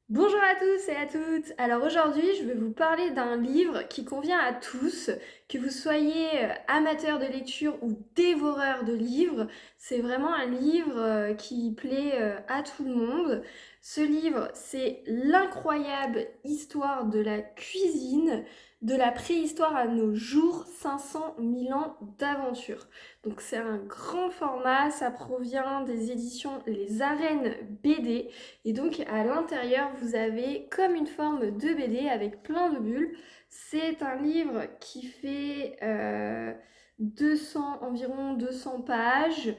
Bonjour à tous et à toutes. Alors aujourd'hui, je vais vous parler d'un livre qui convient à tous, que vous soyez amateur de lecture ou dévoreur de livres. C'est vraiment un livre qui plaît à tout le monde. Ce livre, c'est l'incroyable histoire de la cuisine, de la préhistoire à nos jours, 500 000 ans d'aventure. Donc c'est un grand format, ça provient des éditions Les Arènes BD. Et donc à l'intérieur, vous avez comme une forme de BD avec plein de bulles. C'est un livre qui fait 200, environ 200 pages,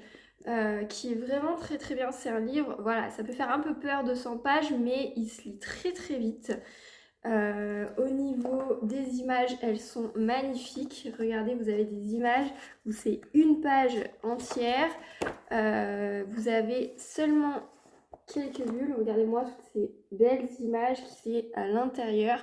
qui est vraiment très très bien. C'est un livre, voilà, ça peut faire un peu peur 200 pages, mais il se lit très très vite. Au niveau des images, elles sont magnifiques. Regardez, vous avez des images où c'est une page entière. Vous avez seulement quelques bulles. Regardez-moi toutes ces belles images qui sont à l'intérieur.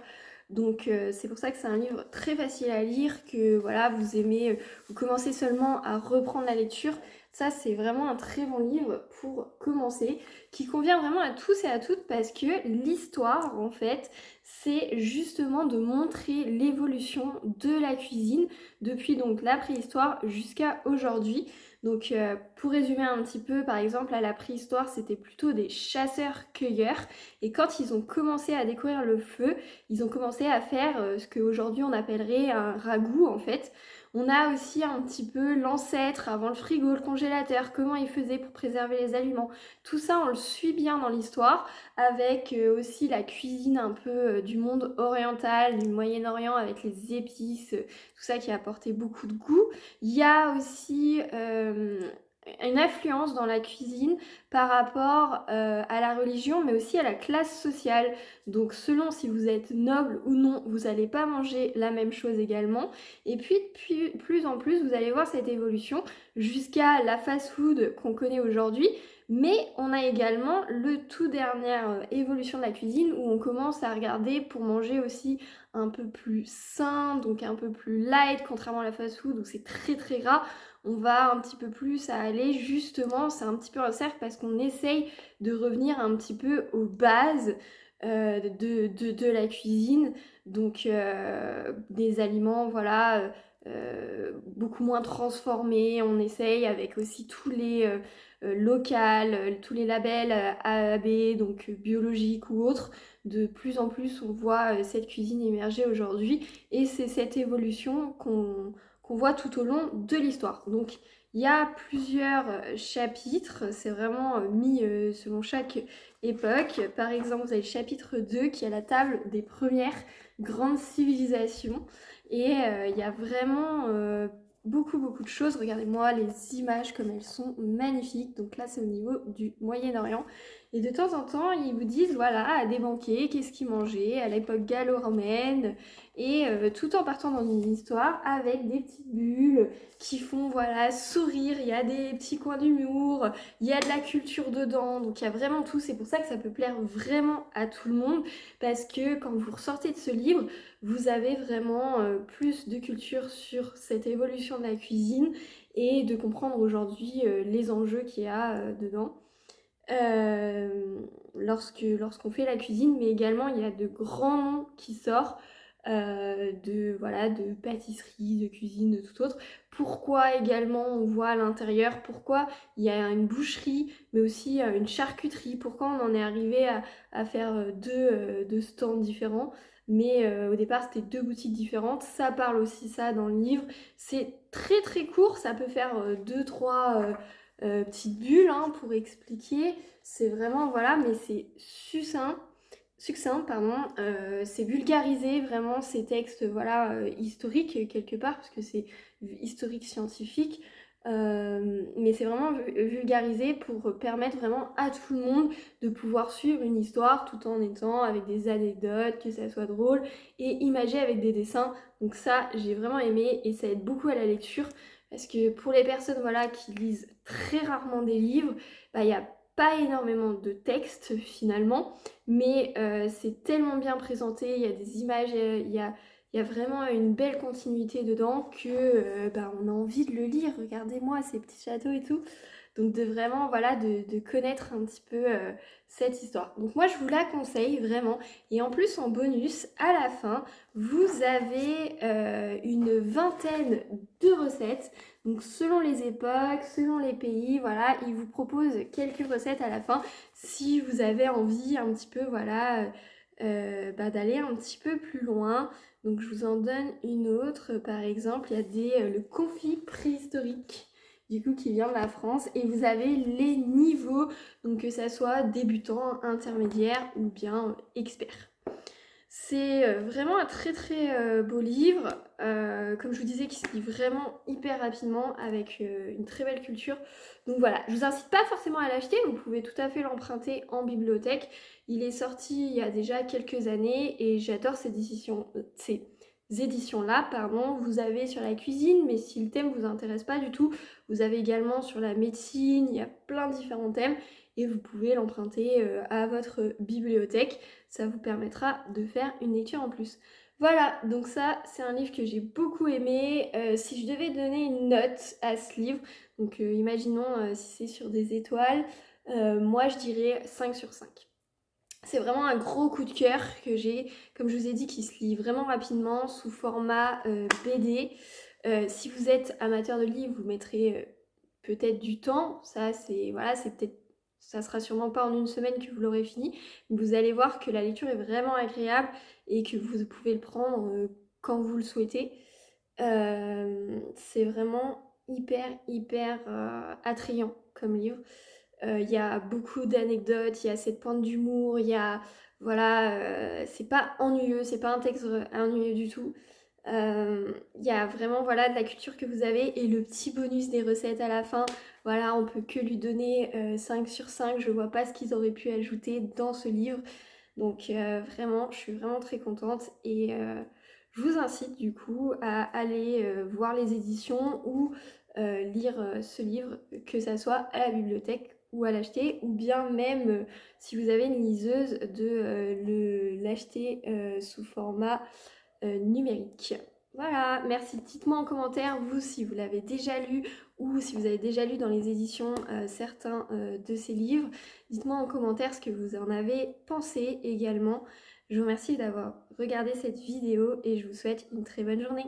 Donc c'est pour ça que c'est un livre très facile à lire, que voilà, vous aimez, vous commencez seulement à reprendre la lecture. Ça, c'est vraiment un très bon livre pour commencer, qui convient vraiment à tous et à toutes parce que l'histoire, en fait, c'est justement de montrer l'évolution de la cuisine depuis donc la préhistoire jusqu'à aujourd'hui. Donc pour résumer un petit peu, par exemple, à la préhistoire, c'était plutôt des chasseurs-cueilleurs. Et quand ils ont commencé à découvrir le feu, ils ont commencé à faire ce qu'aujourd'hui on appellerait un ragoût en fait. On a aussi un petit peu l'ancêtre avant le frigo, le congélateur, comment ils faisaient pour préserver les aliments. Tout ça, on le suit bien dans l'histoire, avec aussi la cuisine un peu du monde oriental, du Moyen-Orient, avec les épices, tout ça qui a apporté beaucoup de goût. Il y a aussi une influence dans la cuisine par rapport à la religion, mais aussi à la classe sociale. Donc selon si vous êtes noble ou non, vous n'allez pas manger la même chose également. Et puis de plus en plus, vous allez voir cette évolution jusqu'à la fast-food qu'on connaît aujourd'hui. Mais on a également le tout dernière évolution de la cuisine où on commence à regarder pour manger aussi un peu plus sain, donc un peu plus light, contrairement à la fast-food où c'est très très gras. On va un petit peu plus à aller justement, c'est un petit peu un cercle parce qu'on essaye de revenir un petit peu aux bases de la cuisine, donc des aliments, voilà, beaucoup moins transformés. On essaye avec aussi tous les locales, tous les labels A, B, donc biologiques ou autres. De plus en plus, on voit cette cuisine émerger aujourd'hui et c'est cette évolution qu'on voit tout au long de l'histoire. Donc, il y a plusieurs chapitres, c'est vraiment mis selon chaque époque. Par exemple, vous avez le chapitre 2 qui est la table des premières grandes civilisations. Et il y a vraiment beaucoup de choses. Regardez-moi les images comme elles sont magnifiques. Donc là, c'est au niveau du Moyen-Orient. Et de temps en temps, ils vous disent, voilà, à des banquets, qu'est-ce qu'ils mangeaient à l'époque gallo-romaine, et tout en partant dans une histoire avec des petites bulles qui font, voilà, sourire. Il y a des petits coins d'humour, il y a de la culture dedans, donc il y a vraiment tout. C'est pour ça que ça peut plaire vraiment à tout le monde, parce que quand vous ressortez de ce livre, vous avez vraiment plus de culture sur cette évolution de la cuisine et de comprendre aujourd'hui les enjeux qu'il y a dedans lorsqu'on fait la cuisine, mais également il y a de grands noms qui sortent voilà, de pâtisserie, de cuisine, de tout autre. Pourquoi également on voit à l'intérieur, pourquoi il y a une boucherie, mais aussi une charcuterie, pourquoi on en est arrivé à faire deux stands différents. Mais au départ, c'était deux boutiques différentes. Ça parle aussi ça dans le livre. C'est très très court, ça peut faire deux, trois petites bulles hein, pour expliquer. C'est vraiment, voilà, mais c'est succinct, pardon. C'est vulgarisé vraiment ces textes, voilà, historiques quelque part, parce que c'est historique scientifique. Mais c'est vraiment vulgarisé pour permettre vraiment à tout le monde de pouvoir suivre une histoire tout en étant avec des anecdotes, que ça soit drôle et imagé avec des dessins. Donc ça, j'ai vraiment aimé et ça aide beaucoup à la lecture parce que pour les personnes voilà, qui lisent très rarement des livres, bah, il n'y a pas énormément de texte finalement, mais c'est tellement bien présenté, il y a des images, il y a vraiment une belle continuité dedans que bah, on a envie de le lire. Regardez-moi ces petits châteaux et tout. Donc de vraiment, voilà, de connaître un petit peu cette histoire. Donc moi, je vous la conseille vraiment. Et en plus, en bonus, à la fin, vous avez une vingtaine de recettes. Donc selon les époques, selon les pays, voilà, ils vous proposent quelques recettes à la fin si vous avez envie un petit peu, voilà, d'aller un petit peu plus loin. Donc je vous en donne une autre, par exemple, il y a le confit préhistorique, du coup qui vient de la France, et vous avez les niveaux, donc que ça soit débutant, intermédiaire ou bien expert. C'est vraiment un très très beau livre, comme je vous disais, qui se lit vraiment hyper rapidement avec une très belle culture. Donc voilà, je vous incite pas forcément à l'acheter, vous pouvez tout à fait l'emprunter en bibliothèque. Il est sorti il y a déjà quelques années et j'adore ces éditions-là, pardon. Vous avez sur la cuisine, mais si le thème vous intéresse pas du tout, vous avez également sur la médecine, il y a plein de différents thèmes et vous pouvez l'emprunter à votre bibliothèque. Ça vous permettra de faire une lecture en plus. Voilà, donc ça, c'est un livre que j'ai beaucoup aimé. Si je devais donner une note à ce livre, donc imaginons si c'est sur des étoiles, moi je dirais 5 sur 5. C'est vraiment un gros coup de cœur que j'ai, comme je vous ai dit, qui se lit vraiment rapidement sous format BD. Si vous êtes amateur de livres, vous mettrez peut-être du temps. Ça, c'est voilà, c'est peut-être, ça sera sûrement pas en une semaine que vous l'aurez fini. Mais vous allez voir que la lecture est vraiment agréable et que vous pouvez le prendre quand vous le souhaitez. C'est vraiment hyper attrayant comme livre. Il y a beaucoup d'anecdotes, il y a cette pointe d'humour, il y a voilà, c'est pas ennuyeux, c'est pas un texte ennuyeux du tout. Il y a vraiment voilà de la culture que vous avez et le petit bonus des recettes à la fin. Voilà, on peut que lui donner 5 sur 5. Je vois pas ce qu'ils auraient pu ajouter dans ce livre. Donc vraiment, je suis vraiment très contente et je vous incite du coup à aller voir les éditions ou lire ce livre, que ça soit à la bibliothèque ou à l'acheter, ou bien même si vous avez une liseuse de l'acheter sous format numérique. Voilà, merci. Dites-moi en commentaire, vous, si vous l'avez déjà lu ou si vous avez déjà lu dans les éditions certains de ces livres. Dites-moi en commentaire ce que vous en avez pensé également. Je vous remercie d'avoir regardé cette vidéo et je vous souhaite une très bonne journée.